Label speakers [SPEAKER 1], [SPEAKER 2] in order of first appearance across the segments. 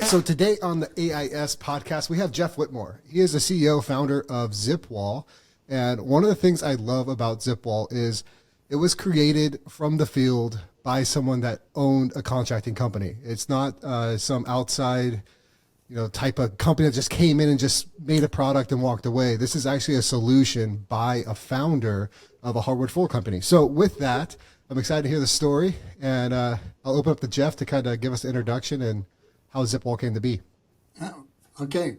[SPEAKER 1] So today on the AIS podcast, we have Jeff Whittemore. He is the CEO, founder of Zipwall. And one of the things I love about Zipwall is it was created from the field by someone that owned a contracting company. It's not some outside, type of company that just came in and just made a product and walked away. This is actually a solution by a founder of a hardwood floor company. So with that, I'm excited to hear the story, and I'll open up to Jeff to kind of give us an introduction and how Zipwall came to be.
[SPEAKER 2] Oh, okay.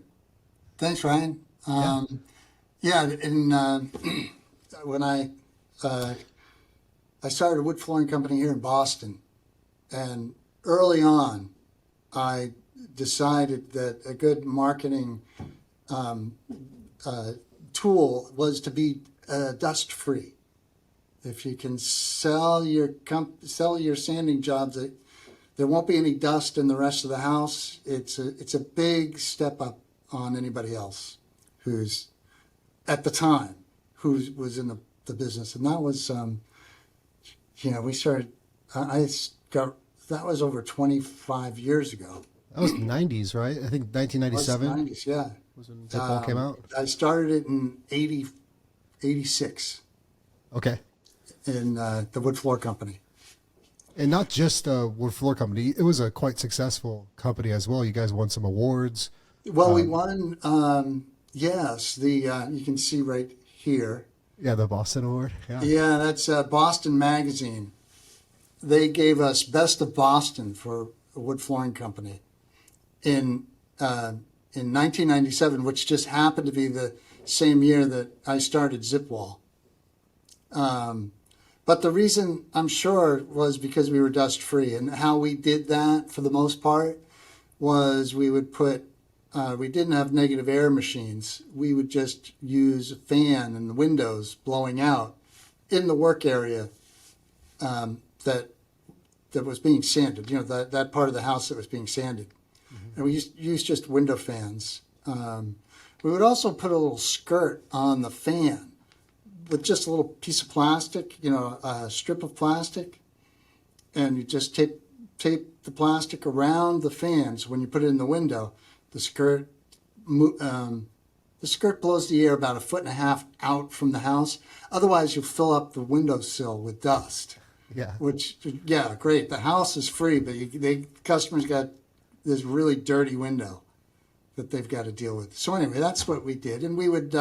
[SPEAKER 2] Thanks, Ryan. When I started a wood flooring company here in Boston, and early on, I decided that a good marketing tool was to be dust free. If you can sell your sanding jobs, there won't be any dust in the rest of the house. It's a big step up on anybody else who's at the time who was in the business, and that was we started. That was over 25 years ago.
[SPEAKER 1] That was the 90s, right? I think 1997.
[SPEAKER 2] It was the 90s, yeah.
[SPEAKER 1] Was when Zipwall came out.
[SPEAKER 2] I started it in 86.
[SPEAKER 1] Okay.
[SPEAKER 2] In the wood floor company.
[SPEAKER 1] And not just a wood floor company. It was a quite successful company as well. You guys won some awards.
[SPEAKER 2] Well, we won, yes, you can see right here.
[SPEAKER 1] Yeah, the Boston Award.
[SPEAKER 2] Yeah, that's Boston Magazine. They gave us Best of Boston for a wood flooring company in 1997, which just happened to be the same year that I started Zipwall. But the reason, I'm sure, was because we were dust free. And how we did that, for the most part, was we would put, we didn't have negative air machines. We would just use a fan and the windows blowing out in the work area that was being sanded, that part of the house that was being sanded. Mm-hmm. And we used just window fans. We would also put a little skirt on the fan with just a little piece of plastic, a strip of plastic, and you just tape the plastic around the fans. When you put it in the window, the skirt blows the air about 1.5 feet out from the house. Otherwise, you'll fill up the windowsill with dust.
[SPEAKER 1] Yeah.
[SPEAKER 2] Great. The house is free, but customers got this really dirty window that they've got to deal with. So anyway, that's what we did, and we would.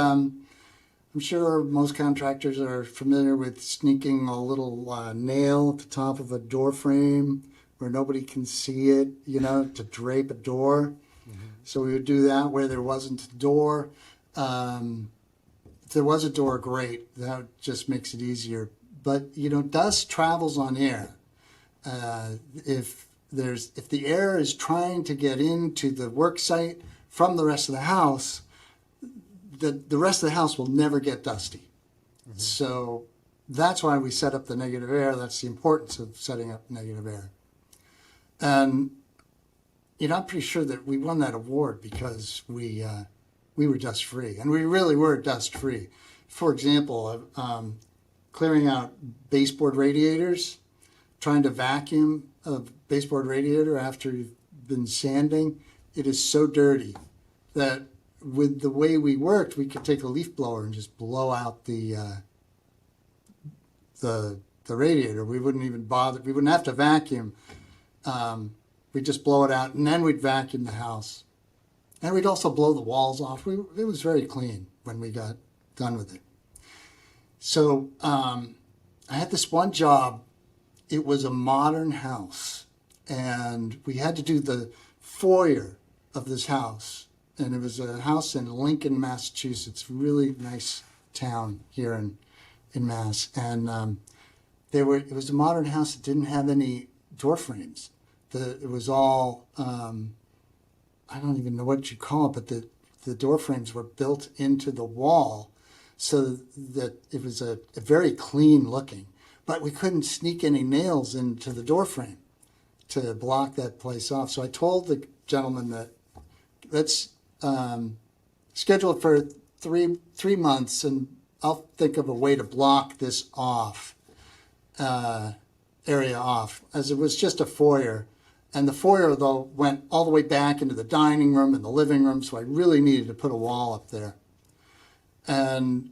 [SPEAKER 2] I'm sure most contractors are familiar with sneaking a little nail at the top of a door frame where nobody can see it, to drape a door. Mm-hmm. So we would do that where there wasn't a door. If there was a door, great. That just makes it easier. But, dust travels on air. If the air is trying to get into the work site from the rest of the house, the rest of the house will never get dusty. Mm-hmm. So that's why we set up the negative air. That's the importance of setting up negative air. And, I'm pretty sure that we won that award because we were dust free. And we really were dust free. For example, clearing out baseboard radiators, trying to vacuum a baseboard radiator after you've been sanding, it is so dirty that with the way we worked, we could take a leaf blower and just blow out the radiator. We wouldn't even bother. We wouldn't have to vacuum. We'd just blow it out, and then we'd vacuum the house. And we'd also blow the walls off. It was very clean when we got done with it. So I had this one job. It was a modern house, and we had to do the foyer of this house. And it was a house in Lincoln, Massachusetts, really nice town here in Mass. And it was a modern house that didn't have any door frames. It was all, I don't even know what you call it, but the door frames were built into the wall so that it was a very clean looking. But we couldn't sneak any nails into the door frame to block that place off. So I told the gentleman that let's schedule it for three months, and I'll think of a way to block this area off, as it was just a foyer. And the foyer, though, went all the way back into the dining room and the living room, so I really needed to put a wall up there. And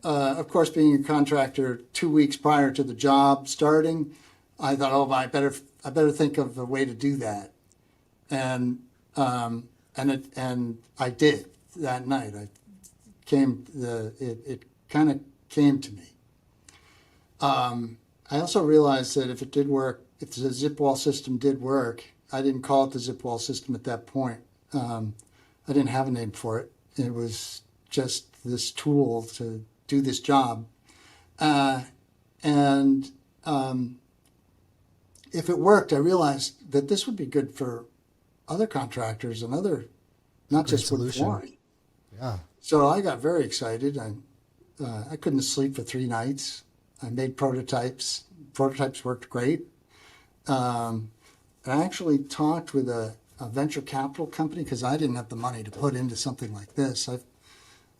[SPEAKER 2] of course, being a contractor 2 weeks prior to the job starting, I thought, oh, I better think of a way to do that. And I did that night. It kind of came to me. I also realized that if it did work, if the Zipwall system did work, I didn't call it the Zipwall system at that point. I didn't have a name for it. It was just this tool to do this job. And if it worked, I realized that this would be good for other contractors and other, not just wood flooring.
[SPEAKER 1] Yeah.
[SPEAKER 2] So I got very excited. I couldn't sleep for 3 nights. I made prototypes. Prototypes worked great. I actually talked with a venture capital company because I didn't have the money to put into something like this.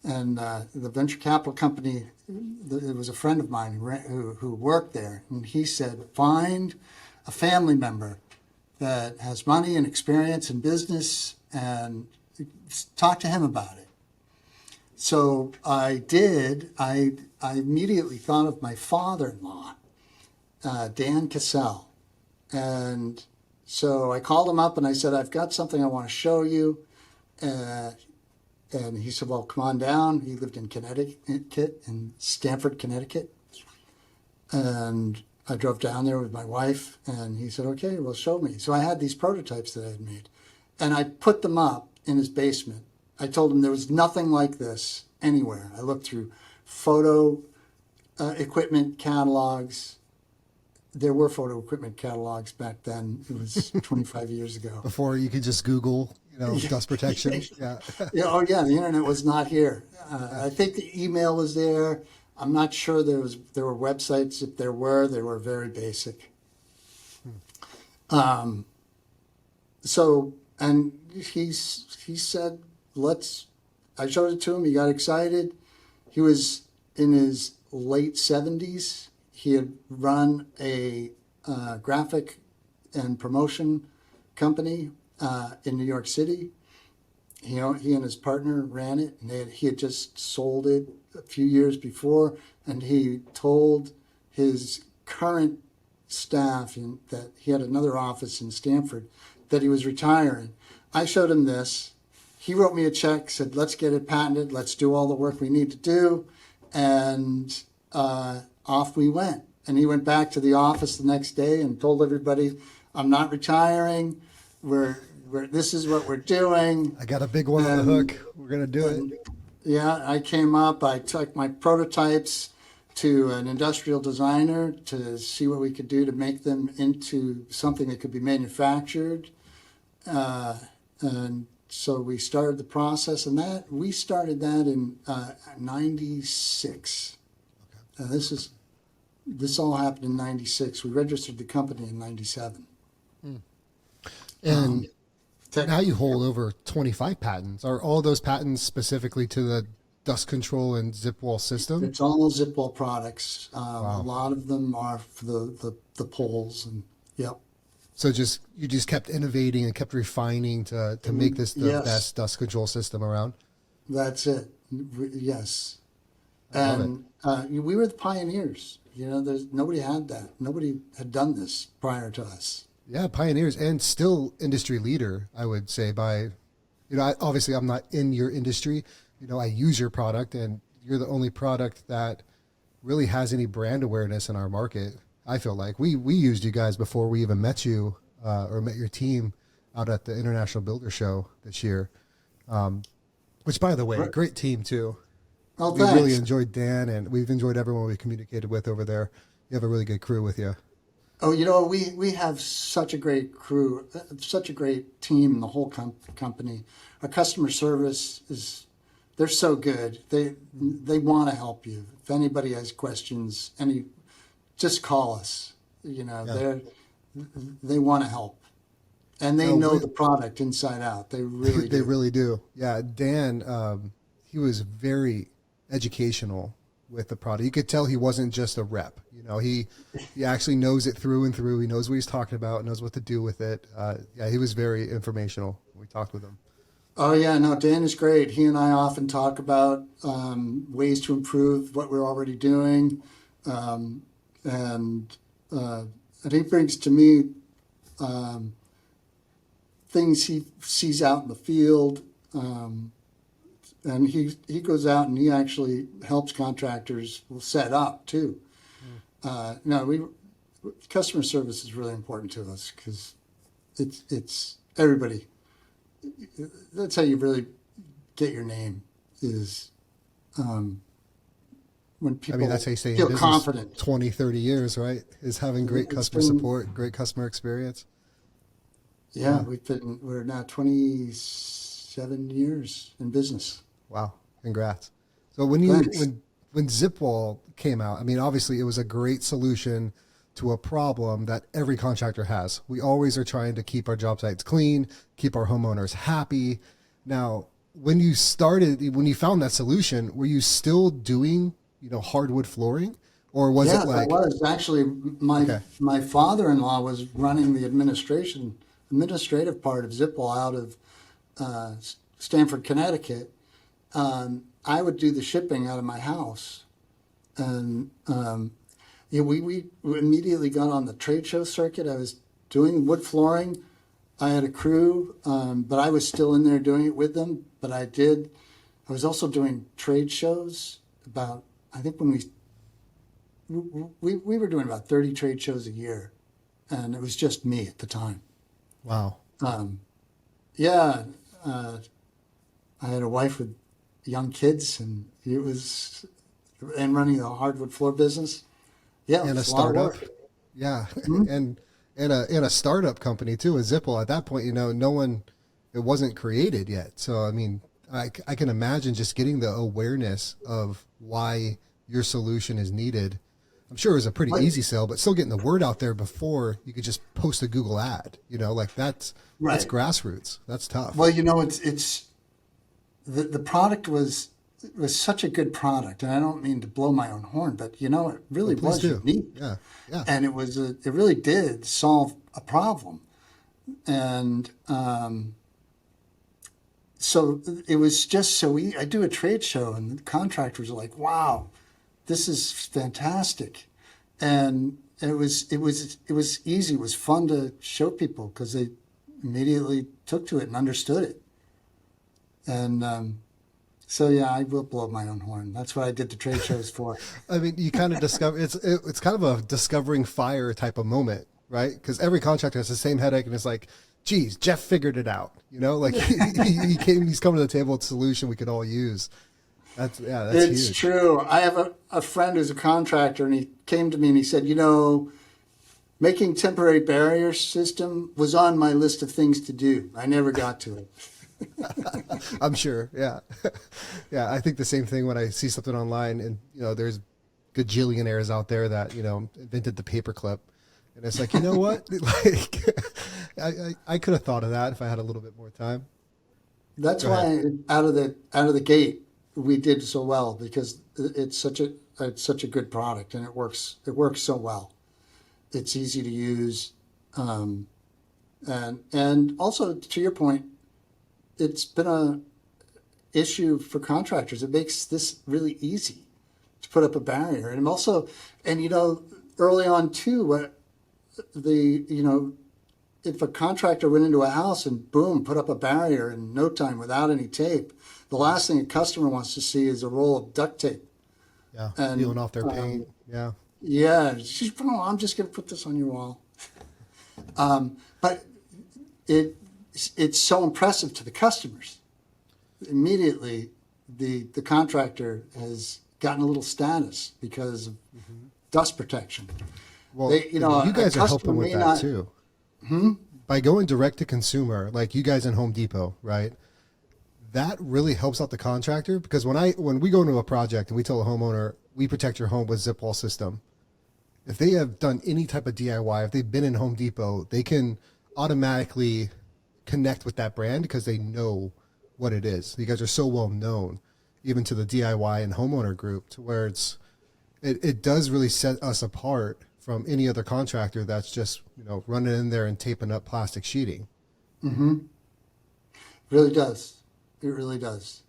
[SPEAKER 2] The venture capital company, it was a friend of mine who worked there, and he said, find a family member that has money and experience in business and talk to him about it. So I did. I immediately thought of my father-in-law, Dan Cassell. And so I called him up and I said, I've got something I want to show you. And he said, well, come on down. He lived in Connecticut, in Stamford, Connecticut. And I drove down there with my wife, and he said, okay, well, show me. So I had these prototypes that I had made, and I put them up in his basement. I told him there was nothing like this anywhere. I looked through photo equipment catalogs. There were photo equipment catalogs back then. It was 25 years ago.
[SPEAKER 1] Before you could just Google, dust protection. Yeah.
[SPEAKER 2] Oh yeah, the internet was not here. I think the email was there. I'm not sure there were websites. If there were, they were very basic. So, and he said, I showed it to him. He got excited. He was in his late 70s. He had run a graphic and promotion company in New York City. He and his partner ran it, and he had just sold it a few years before, and he told his current staff that he had another office in Stamford, that he was retiring. I showed him this. He wrote me a check, said, let's get it patented, let's do all the work we need to do, and off we went. And he went back to the office the next day and told everybody, I'm not retiring, this is what we're doing.
[SPEAKER 1] I got a big one on the hook. We're going to do it.
[SPEAKER 2] Yeah, I came up, I took my prototypes to an industrial designer to see what we could do to make them into something that could be manufactured. And so we started the process, and we started that in 96. Okay. This all happened in 96. We registered the company in 97.
[SPEAKER 1] And now you hold over 25 patents. Are all those patents specifically to the dust control and Zipwall system?
[SPEAKER 2] It's all Zipwall products.
[SPEAKER 1] Wow.
[SPEAKER 2] A lot of them are for the poles, and yep.
[SPEAKER 1] So you just kept innovating and kept refining to make this the
[SPEAKER 2] Yes.
[SPEAKER 1] best dust control system around.
[SPEAKER 2] That's it. Yes.
[SPEAKER 1] I love
[SPEAKER 2] And we were the pioneers. Nobody had that. Nobody had done this prior to us.
[SPEAKER 1] Yeah, pioneers and still industry leader, I would say. Obviously I'm not in your industry. I use your product, and you're the only product that really has any brand awareness in our market. I feel like we used you guys before we even met you or met your team out at the International Builder Show this year. Which, by the way, great team too.
[SPEAKER 2] Oh,
[SPEAKER 1] We
[SPEAKER 2] thanks.
[SPEAKER 1] really enjoyed Dan, and we've enjoyed everyone we communicated with over there. You have a really good crew with you.
[SPEAKER 2] Oh, we have such a great crew, such a great team, the whole company. Our customer service they're so good. They want to help you. If anybody has questions, just call us.
[SPEAKER 1] Yeah.
[SPEAKER 2] They want to help. And they know the product inside out. They really do.
[SPEAKER 1] They really do. Yeah, Dan, he was very educational with the product. You could tell he wasn't just a rep. You know, he actually knows it through and through. He knows what he's talking about, knows what to do with it. Yeah, he was very informational. We talked with him.
[SPEAKER 2] Oh yeah, no, Dan is great. He and I often talk about ways to improve what we're already doing, and he brings to me things he sees out in the field, and he goes out and he actually helps contractors set up too. No, customer service is really important to us because it's everybody. That's how you really get your name is when people
[SPEAKER 1] That's how you stay in
[SPEAKER 2] feel
[SPEAKER 1] business
[SPEAKER 2] confident.
[SPEAKER 1] 20, 30 years, right? Is having great customer support, great customer experience.
[SPEAKER 2] Yeah, we're now 27 years in business.
[SPEAKER 1] Wow. Congrats. So when Zipwall came out, obviously it was a great solution to a problem that every contractor has. We always are trying to keep our job sites clean, keep our homeowners happy. Now, when you found that solution, were you still doing, hardwood flooring, or was it like?
[SPEAKER 2] I was actually my father-in-law was running the administrative part of Zipwall out of Stamford, Connecticut. I would do the shipping out of my house, and we immediately got on the trade show circuit. I was doing wood flooring. I had a crew, but I was still in there doing it with them. But I was also doing trade shows I think when we were doing about 30 trade shows a year, and it was just me at the time.
[SPEAKER 1] Wow.
[SPEAKER 2] Yeah. I had a wife with young kids, and running a hardwood floor business. Yeah,
[SPEAKER 1] and a startup. Yeah, and a startup company too, a Zipwall. At that point, it wasn't created yet. So I can imagine just getting the awareness of why your solution is needed. I'm sure it was a pretty easy sell, but still getting the word out there before you could just post a Google ad. That's grassroots. That's tough.
[SPEAKER 2] Well, it's the product was such a good product, and I don't mean to blow my own horn, but it really was unique.
[SPEAKER 1] Yeah, yeah.
[SPEAKER 2] And it really did solve a problem, and so it was just so easy. I do a trade show, and the contractors are like, "Wow, this is fantastic," and it was easy. It was fun to show people because they immediately took to it and understood it, and. So yeah, I will blow my own horn. That's what I did the trade shows for.
[SPEAKER 1] You kind of discover it's kind of a discovering fire type of moment, right? Because every contractor has the same headache, and it's like, geez, Jeff figured it out. He's coming to the table with a solution we could all use. That's
[SPEAKER 2] it's
[SPEAKER 1] huge.
[SPEAKER 2] True. I have a friend who's a contractor, and he came to me and he said, making temporary barrier system was on my list of things to do. I never got to it.
[SPEAKER 1] I'm sure. Yeah. Yeah. I think the same thing when I see something online and, there's gajillionaires out there that, invented the paperclip. And it's like, you know what? I could have thought of that if I had a little bit more time.
[SPEAKER 2] That's why out of the gate, we did so well because it's such a good product and it works so well. It's easy to use. And also to your point, it's been a issue for contractors. It makes this really easy to put up a barrier. And also, early on too, if a contractor went into a house and boom, put up a barrier in no time without any tape, the last thing a customer wants to see is a roll of duct tape.
[SPEAKER 1] Yeah, and peeling off their paint. Yeah.
[SPEAKER 2] Yeah, I'm just going to put this on your wall. But it's so impressive to the customers. Immediately, the contractor has gotten a little status because of dust protection.
[SPEAKER 1] Well, you guys are helping with that too. By going direct to consumer, like you guys in Home Depot, right? That really helps out the contractor because when we go into a project and we tell a homeowner, we protect your home with Zipwall system. If they have done any type of DIY, if they've been in Home Depot, they can automatically connect with that brand because they know what it is. You guys are so well known, even to the DIY and homeowner group, to where it's it does really set us apart from any other contractor that's just, running in there and taping up plastic sheeting.
[SPEAKER 2] Really does. It really does.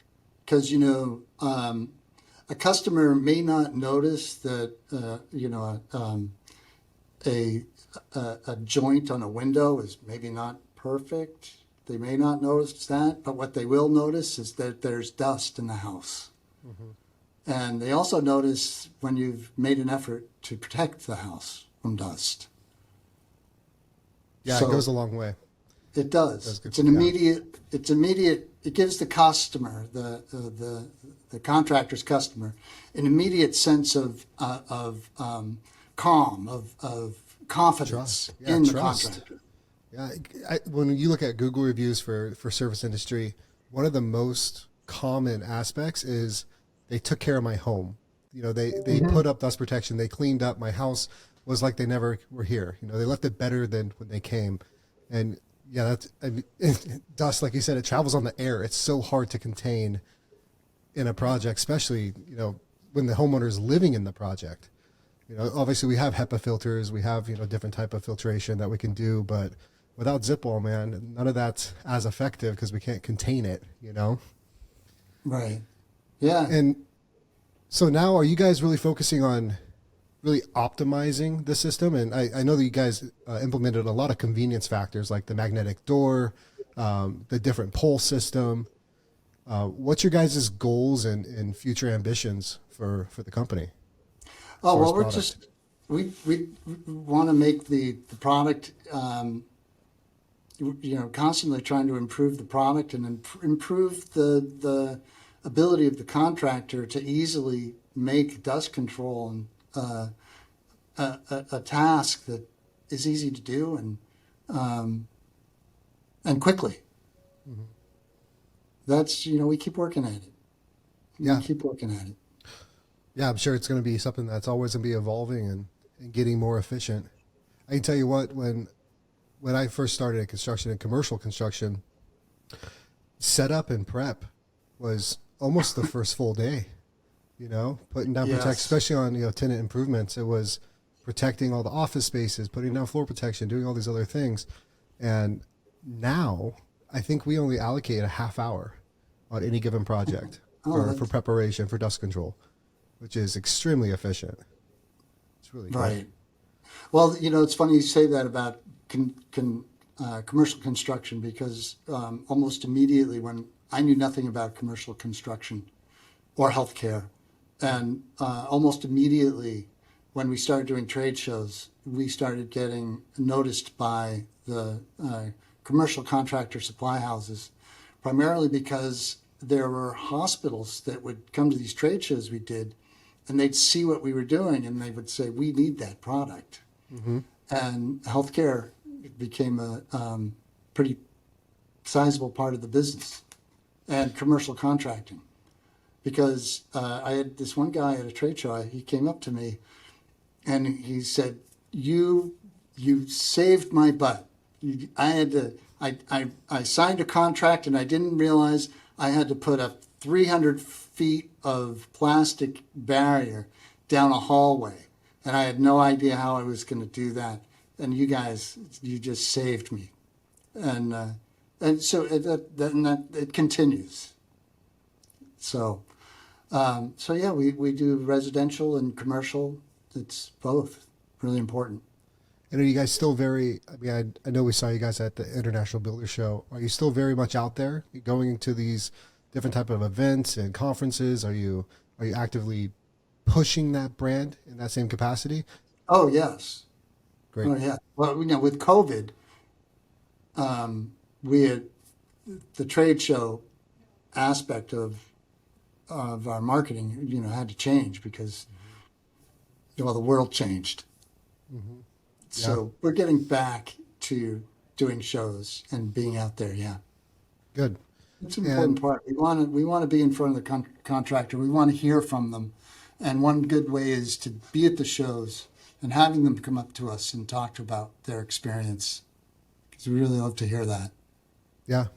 [SPEAKER 2] Because, a customer may not notice that, a joint on a window is maybe not perfect. They may not notice that, but what they will notice is that there's dust in the house. And they also notice when you've made an effort to protect the house from dust.
[SPEAKER 1] Yeah,
[SPEAKER 2] So
[SPEAKER 1] it goes a long way.
[SPEAKER 2] it does.
[SPEAKER 1] That's
[SPEAKER 2] It's an immediate. It's immediate. It gives the customer, the contractor's customer, an immediate sense of calm, of confidence
[SPEAKER 1] Trust. Yeah,
[SPEAKER 2] in the
[SPEAKER 1] trust.
[SPEAKER 2] contractor.
[SPEAKER 1] Yeah, when you look at Google reviews for service industry, one of the most common aspects is they took care of my home. They put up dust protection. They cleaned up. My house was like they never were here. They left it better than when they came. And yeah, dust, like you said, it travels on the air. It's so hard to contain in a project, especially, when the homeowner is living in the project. Obviously we have HEPA filters, we have, different type of filtration that we can do, but without Zipwall, man, none of that's as effective because we can't contain it,
[SPEAKER 2] Right. Yeah.
[SPEAKER 1] And so now are you guys really focusing on really optimizing the system? And I know that you guys implemented a lot of convenience factors like the magnetic door, the different pole system. What's your guys' goals and future ambitions for the company?
[SPEAKER 2] Oh, well,
[SPEAKER 1] Source product.
[SPEAKER 2] we want to make the product, constantly trying to improve the product and improve the ability of the contractor to easily make dust control and a task that is easy to do and quickly. That's, we keep working at it.
[SPEAKER 1] Yeah.
[SPEAKER 2] We keep working at it.
[SPEAKER 1] Yeah, I'm sure it's going to be something that's always going to be evolving and getting more efficient. I can tell you what, when I first started in construction and commercial construction, setup and prep was almost the first full day, putting down
[SPEAKER 2] Yes.
[SPEAKER 1] especially on, tenant improvements. It was protecting all the office spaces, putting down floor protection, doing all these other things. And now I think we only allocate a half hour on any given project for preparation, for dust control, which is extremely efficient. It's really good.
[SPEAKER 2] Right. Well, it's funny you say that about commercial construction because almost immediately when I knew nothing about commercial construction or healthcare, and almost immediately when we started doing trade shows, we started getting noticed by the commercial contractor supply houses, primarily because there were hospitals that would come to these trade shows we did, and they'd see what we were doing, and they would say, "We need that product." And healthcare became a pretty sizable part of the business, and commercial contracting. Because I had this one guy at a trade show, he came up to me, and he said, "You saved my butt. I signed a contract, and I didn't realize I had to put up 300 feet of plastic barrier down a hallway, and I had no idea how I was going to do that. And you guys, you just saved me." And so it continues. So yeah, we do residential and commercial. It's both really important.
[SPEAKER 1] And are you guys still I know we saw you guys at the International Builder Show. Are you still very much out there going to these different type of events and conferences? Are you actively pushing that brand in that same capacity?
[SPEAKER 2] Oh, yes.
[SPEAKER 1] Great.
[SPEAKER 2] Oh, yeah. Well, with COVID, we had the trade show aspect of our marketing, had to change because, the world changed. So we're getting back to doing shows and being out there. Yeah,
[SPEAKER 1] Good.
[SPEAKER 2] it's an important part. We want to be in front of the contractor. We want to hear from them, and one good way is to be at the shows and having them come up to us and talk about their experience, because we really love to hear that.
[SPEAKER 1] Yeah.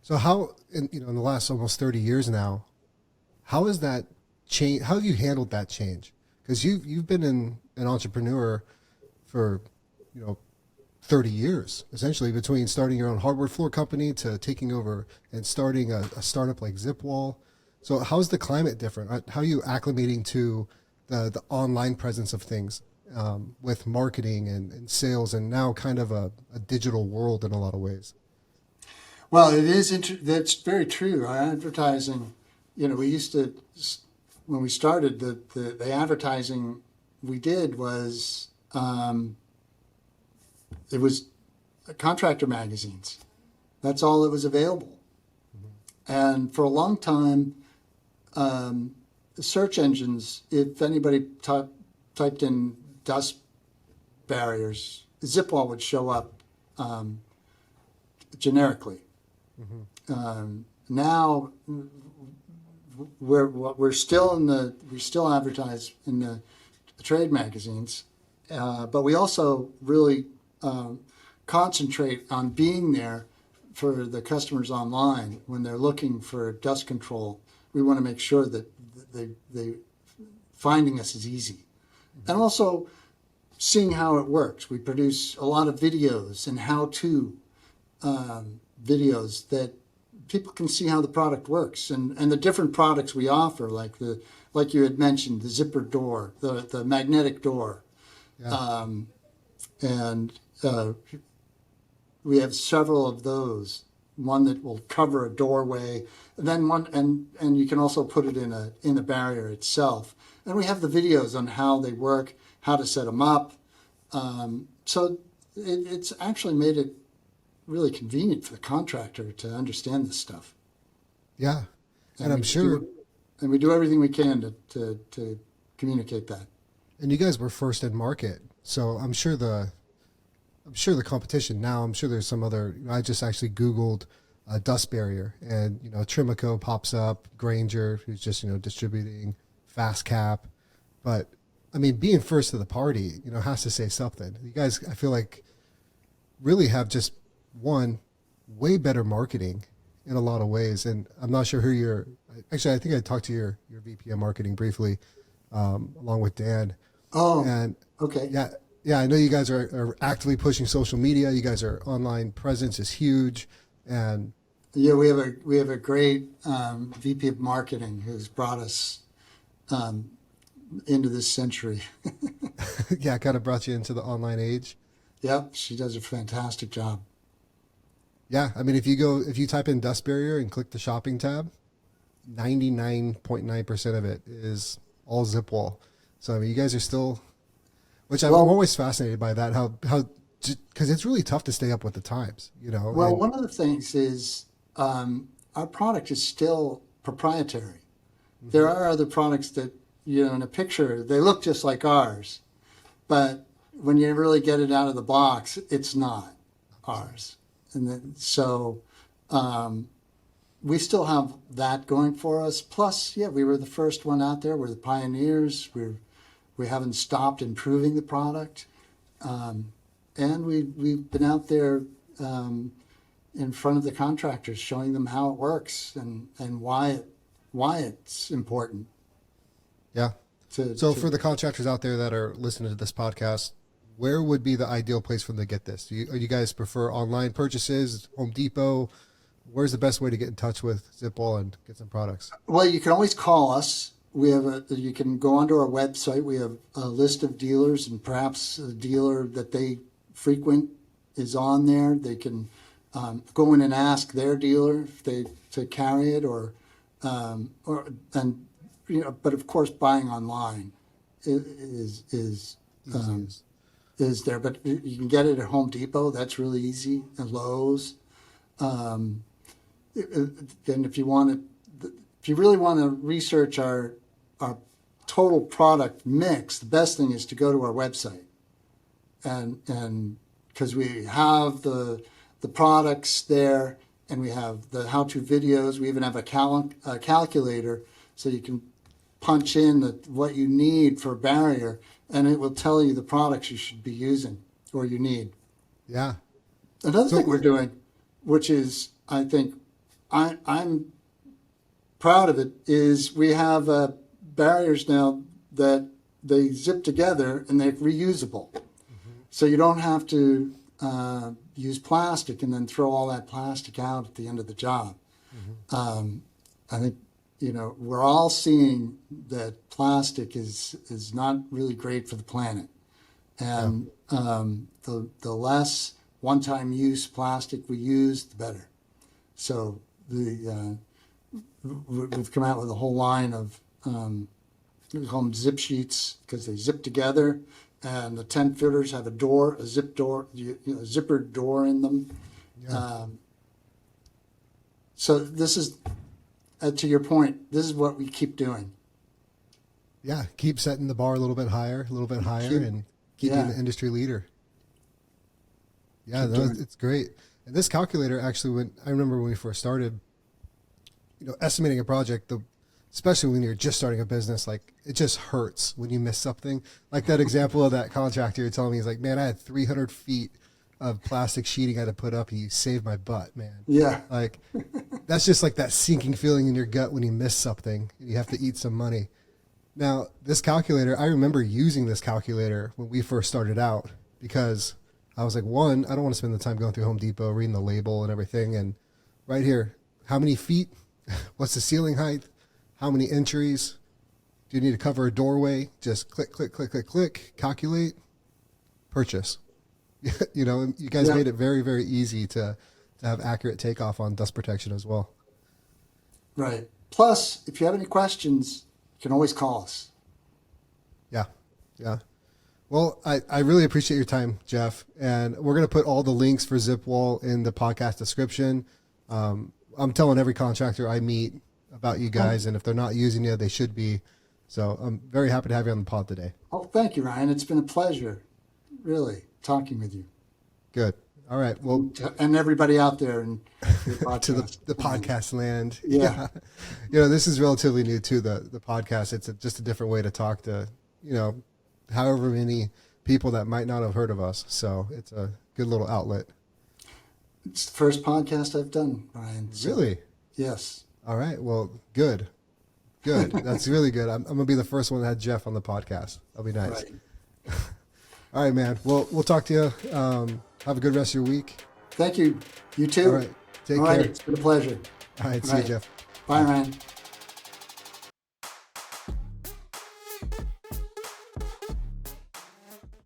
[SPEAKER 1] So how, in the last almost 30 years now, how has that change? How have you handled that change? because you've been an entrepreneur for, you know, 30 years, essentially, between starting your own hardwood floor company to taking over and starting a startup like Zipwall. So how's the climate different? How are you acclimating to the online presence of things, with marketing and sales, and now kind of a digital world in a lot of ways?
[SPEAKER 2] Well, it is. That's very true. Our advertising, we used to, when we started, the advertising we did was, it was contractor magazines. That's all that was available. And for a long time, search engines, if anybody typed in dust barriers, Zipwall would show up generically. Now we still advertise in the trade magazines, but we also really concentrate on being there for the customers online when they're looking for dust control. We want to make sure that they finding us is easy, and also seeing how it works. We produce a lot of videos and how-to videos that people can see how the product works, and the different products we offer, like you had mentioned, the zipper door, the magnetic door. Yeah. We have several of those. One that will cover a doorway, and then and you can also put it in a barrier itself. And we have the videos on how they work, how to set them up. So it's actually made it really convenient for the contractor to understand this stuff.
[SPEAKER 1] Yeah, and I'm sure.
[SPEAKER 2] And we do everything we can to communicate that.
[SPEAKER 1] And you guys were first in market, so I'm sure the competition now. I'm sure there's some other. I just actually Googled a dust barrier, and Trimico pops up, Granger, who's just distributing, Fast Cap, but I mean, being first to the party, has to say something. You guys, I feel like, really have just one way better marketing in a lot of ways. And I'm not sure who actually, I think I talked to your VP of marketing briefly, along with Dan.
[SPEAKER 2] Oh,
[SPEAKER 1] and
[SPEAKER 2] okay.
[SPEAKER 1] Yeah. Yeah. I know you guys are actively pushing social media. You guys are online presence is huge. And
[SPEAKER 2] yeah, we have a great, VP of marketing who's brought us, into this century.
[SPEAKER 1] Yeah. Kind of brought you into the online age.
[SPEAKER 2] Yep. She does a fantastic job.
[SPEAKER 1] Yeah, I mean, if you type in dust barrier and click the shopping tab, 99.9% of it is all Zipwall. So I mean, you guys are still, which I'm always fascinated by that, how because it's really tough to stay up with the times,
[SPEAKER 2] Well, one of the things is our product is still proprietary. Mm-hmm. There are other products that in a picture they look just like ours, but when you really get it out of the box, it's not ours. And then, so we still have that going for us. Plus, yeah, we were the first one out there. We're the pioneers. We haven't stopped improving the product. And we've been out there in front of the contractors showing them how it works and why it's important.
[SPEAKER 1] Yeah. So for the contractors out there that are listening to this podcast, where would be the ideal place for them to get this? Do you guys prefer online purchases, Home Depot? Where's the best way to get in touch with Zipwall and get some products?
[SPEAKER 2] Well, you can always call us. You can go onto our website. We have a list of dealers, and perhaps a dealer that they frequent is on there. They can go in and ask their dealer if to carry it, but of course, buying online is there, but you can get it at Home Depot. That's really easy. At Lowe's. And if you really want to research our total product mix, the best thing is to go to our website, and because we have the products there, and we have the how-to videos. We even have a calculator, so you can punch in what you need for a barrier, and it will tell you the products you should be using or you need.
[SPEAKER 1] Yeah.
[SPEAKER 2] Another thing we're doing, which is, I think, I'm proud of it, is we have barriers now that they zip together and they're reusable. So you don't have to use plastic and then throw all that plastic out at the end of the job. I think, we're all seeing that plastic is not really great for the planet. And the less one-time use plastic we use, the better. So we've come out with a whole line of, we call them zip sheets because they zip together, and the 10-footers have a zippered door in them.
[SPEAKER 1] Yeah.
[SPEAKER 2] So this is, to your point, this is what we keep doing.
[SPEAKER 1] Yeah, keep setting the bar a little bit higher, and keeping the industry leader. Yeah, it's great. And this calculator actually, I remember when we first started, estimating a project, especially when you're just starting a business, like it just hurts when you miss something. Like that example of that contractor you're telling me, he's like, man, I had 300 feet of plastic sheeting I had to put up. He saved my butt, man.
[SPEAKER 2] Yeah.
[SPEAKER 1] Like that's just like that sinking feeling in your gut when you miss something and you have to eat some money. Now, this calculator, I remember using this calculator when we first started out because I was like, one, I don't want to spend the time going through Home Depot, reading the label and everything. And right here, how many feet? What's the ceiling height? How many entries? Do you need to cover a doorway? Just click, click, click, click, click, calculate, purchase. You guys made it very, very easy to have accurate takeoff on dust protection as well.
[SPEAKER 2] Right. Plus, if you have any questions, you can always call us.
[SPEAKER 1] Yeah. Yeah. Well, I really appreciate your time, Jeff. And we're going to put all the links for Zipwall in the podcast description. I'm telling every contractor I meet about you guys, and if they're not using you, they should be. So I'm very happy to have you on the pod today.
[SPEAKER 2] Oh, thank you, Ryan. It's been a pleasure, really, talking with you.
[SPEAKER 1] Good. All right. Well,
[SPEAKER 2] and everybody out there in the
[SPEAKER 1] to the podcast land.
[SPEAKER 2] Yeah.
[SPEAKER 1] This is relatively new to the podcast. It's just a different way to talk to, however many people that might not have heard of us. So it's a good little outlet.
[SPEAKER 2] It's the first podcast I've done, Ryan. So,
[SPEAKER 1] really?
[SPEAKER 2] Yes.
[SPEAKER 1] All right. Well, good. That's really good. I'm going to be the first one that had Jeff on the podcast. That'll be nice.
[SPEAKER 2] Right.
[SPEAKER 1] All right, man. Well, we'll talk to you. Have a good rest of your week.
[SPEAKER 2] Thank you. You too.
[SPEAKER 1] All right. Take care.
[SPEAKER 2] It's been a pleasure.
[SPEAKER 1] All right. See you, Jeff.
[SPEAKER 2] Bye, Ryan.